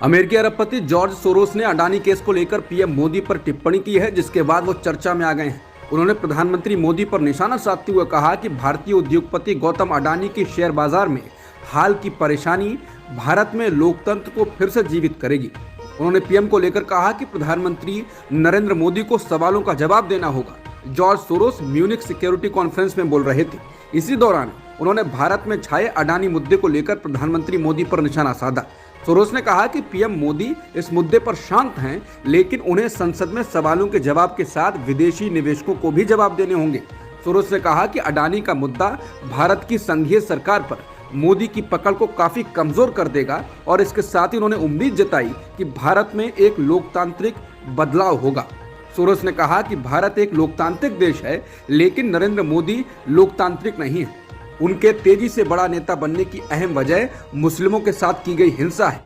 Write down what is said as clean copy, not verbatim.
अमेरिकी अरबपति George Soros ने अडानी केस को लेकर पीएम मोदी पर टिप्पणी की है, जिसके बाद वो चर्चा में आ गए हैं। उन्होंने प्रधानमंत्री मोदी पर निशाना साधते हुए कहा कि भारतीय उद्योगपति गौतम अडानी की शेयर बाजार में हाल की परेशानी भारत में लोकतंत्र को फिर से जीवित करेगी। उन्होंने पीएम को लेकर कहा कि प्रधानमंत्री नरेंद्र मोदी को सवालों का जवाब देना होगा। George Soros Munich security conference में बोल रहे थे। इसी दौरान उन्होंने भारत में छाए अडानी मुद्दे को लेकर प्रधानमंत्री मोदी पर निशाना साधा। सोरोस ने कहा कि पीएम मोदी इस मुद्दे पर शांत हैं, लेकिन उन्हें संसद में सवालों के जवाब के साथ विदेशी निवेशकों को भी जवाब देने होंगे। सोरोस ने कहा कि अडानी का मुद्दा भारत की संघीय सरकार पर मोदी की पकड़ को काफी कमजोर कर देगा और इसके साथ ही उन्होंने उम्मीद जताई कि भारत में एक लोकतांत्रिक बदलाव होगा। सोरोस ने कहा कि भारत एक लोकतांत्रिक देश है, लेकिन नरेंद्र मोदी लोकतांत्रिक नहीं है। उनके तेजी से बड़ा नेता बनने की अहम वजह मुस्लिमों के साथ की गई हिंसा है।